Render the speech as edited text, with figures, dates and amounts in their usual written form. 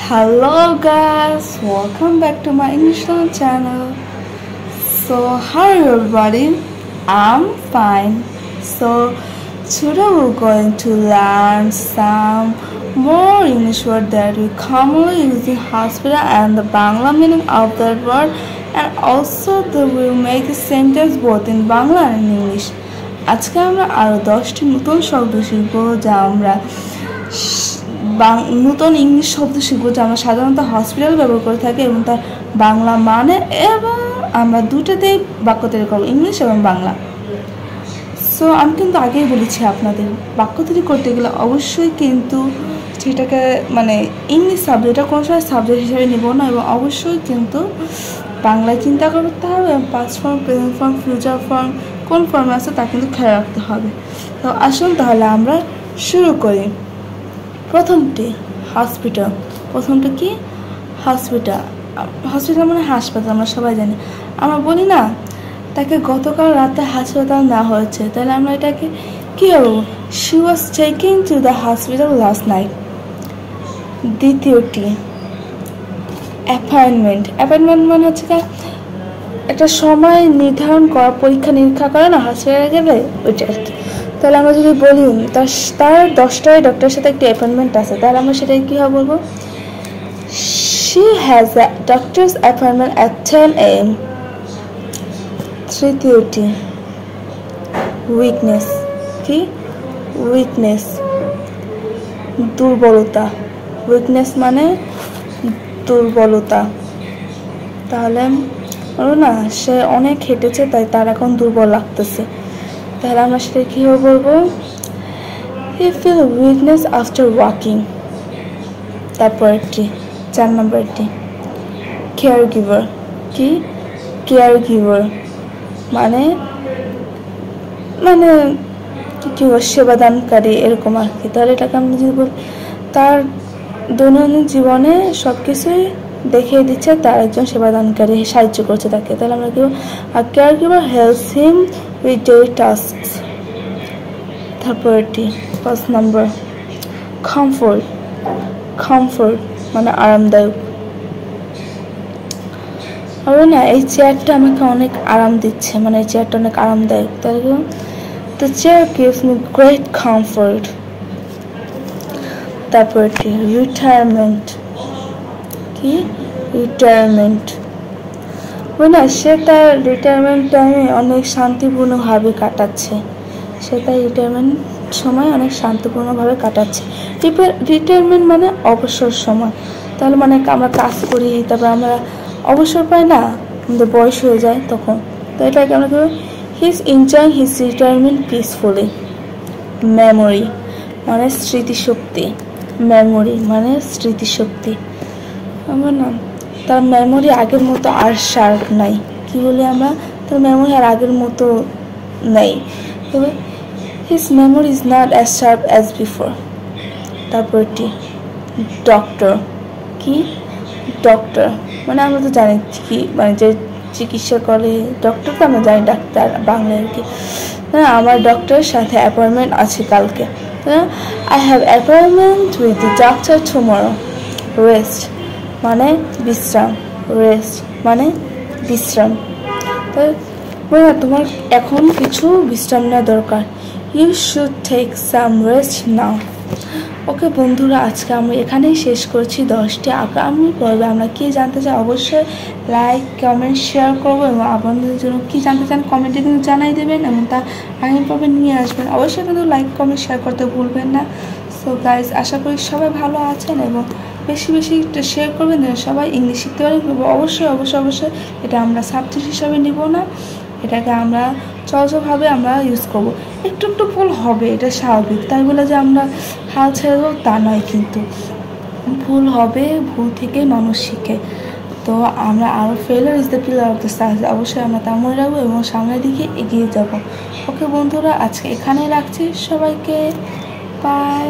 Hello guys, welcome back to my English Learn channel. So how are you everybody? I'm fine. So today we're going to learn some more English word that we commonly use in hospital and the Bangla meaning of that word, and also we will make a sentence both in Bangla and English. আজকে আমরা আরো 10টি নতুন শব্দ শিখব যা আমরা নতুন ইংলিশ শব্দ শিখব যা আমরা সাধারণত হসপিটাল ব্যবহার করে থাকি এবং তার বাংলা মানে এবং আমরা দুটোতেই বাক্য তৈরি করব, ইংলিশ এবং বাংলা। সো আমি কিন্তু আগেই বলেছি আপনাদের বাক্য তৈরি করতে গেলে অবশ্যই কিন্তু সেটাকে মানে ইংলিশ সাবজেক্টটা কোনো সময় সাবজেক্ট হিসেবে নেব না এবং অবশ্যই কিন্তু বাংলায় চিন্তা করতে হবে এবং past form, present form, future form কোন ফর্মে আছে তা কিন্তু খেয়াল রাখতে হবে। তো আসুন তাহলে আমরা শুরু করি। প্রথমটি হসপিটাল। প্রথমটা কি? হসপিটাল। হসপিটাল মানে হাসপাতাল, আমরা সবাই জানি। আমরা বলি না তাকে গতকাল রাতে হাসপাতাল নেওয়া হয়েছে, তাহলে আমরা এটাকে কী বলবো? She was taking to the hospital last night. দ্বিতীয়টি অ্যাপয়েন্টমেন্ট। অ্যাপয়েন্টমেন্ট মানে হচ্ছে একটা সময় নির্ধারণ করা, পরীক্ষা নিরীক্ষা করে না হসপিটালে গেলে, ওইটা আর কি। তাহলে আমরা যদি বলি তার 10টায় ডক্টরের সাথে একটি অ্যাপয়েন্টমেন্ট আছে, তাহলে আমরা সেটাই কীভাবে বলবো? She has a doctors appointment at 10 AM। তৃতীয়টি উইকনেস। কি? উইকনেস, দুর্বলতা। উইকনেস মানে দুর্বলতা। তাহলে না সে অনেক হেঁটেছে তাই তার এখন দুর্বল লাগতেছে, তাহলে আমরা সেটা কীভাবে বলবো? হি ফিল উইকনেস আফটার ওয়াকিং। তারপরটি 4 নম্বরটি কেয়ার গিভার। কি? কেয়ার গিভার মানে মানে কি সেবাদানকারী এরকম আর কি। তাহলে এটাকে আমরা যদি বলি তার দৈনন্দিন জীবনে সব কিছুই দেখিয়ে দিচ্ছে, তার একজন সেবাদানকারী সাহায্য করছে তাকে, তাহলে আমরা কি আর caregiver helps him with daily tasks. তারপরটি 5 নম্বর কমফোর্ট। কমফোর্ট মানে আরামদায়ক। হবে না এই চেয়ারটা আমাকে অনেক আরাম দিচ্ছে, মানে এই চেয়ারটা অনেক আরামদায়ক, তাহলে the chair gives me great comfort. তারপরটি রিটায়ারমেন্ট। কি? রিটায়ারমেন্ট না সে তার রিটায়ারমেন্ট টাইমে অনেক শান্তিপূর্ণভাবে কাটাচ্ছে, সে তার রিটায়ারমেন্ট সময় অনেক শান্তিপূর্ণভাবে কাটাচ্ছে। রিটায়ারমেন্ট মানে অবসর সময়। তাহলে মানে আমরা কাজ করি, তারপর আমরা অবসর পাই না, আমাদের বয়স হয়ে যায় তখন, তো এটাকে আমরা কী? He is enjoying his retirement peacefully. Memory মানে স্মৃতিশক্তি। মেমোরি মানে স্মৃতিশক্তি। আমার না তার মেমোরি আগের মতো আর শার্প নাই। কি বলি আমরা? তার মেমোরি আর আগের মতো নেই, তবে his memory is not as sharp as before. তারপরটি ডক্টর। কি? ডক্টর মানে আমরা তো জানি কি মানে যে চিকিৎসা করে ডক্টর, তো আমরা জানি ডাক্তার বাংলায় আর কি। আমার ডক্টরের সাথে অ্যাপয়েন্টমেন্ট আছে কালকে। I have appointment with the doctor tomorrow. Rest মানে বিশ্রাম। রেস্ট মানে বিশ্রাম। তাই তোমার এখন কিছু বিশ্রাম নেওয়া দরকার। You should take some rest now. Okay বন্ধুরা, আজকে আমরা এখানেই শেষ করছি 10টি। আগামী পর্বে আমরা কী জানতে চাই অবশ্যই লাইক, কমেন্ট, শেয়ার করবো এবং আপনাদের জন্য কী জানতে চান কমেন্টে কিন্তু জানাই দেবেন এবং তা আগামী পর্বে নিয়ে আসবেন। অবশ্যই কিন্তু লাইক, কমেন্ট, শেয়ার করতে ভুলবেন না। সো গাইজ, আশা করি সবাই ভালো আছেন এবং বেশি বেশি শেয়ার করবেন যেন সবাই ইংলিশ শিখতে পারেন। অবশ্যই অবশ্যই অবশ্যই এটা আমরা সাবজেক্ট হিসাবে নিব না, এটাকে আমরা চলচভাবে আমরা ইউজ করব। একটু একটু ভুল হবে, এটা স্বাভাবিক, তাই বলে যে আমরা হাল ছেড়ে দেবো তা নয়, কিন্তু ভুল হবে, ভুল থেকে মানুষ শিখে। তো আমরা আরও ফেলার is the pillar of the success, অবশ্যই আমরা তা মনে রাখবো এবং সামনের দিকে এগিয়ে যাব। ওকে বন্ধুরা, আজকে এখানেই রাখছি, সবাইকে বাই।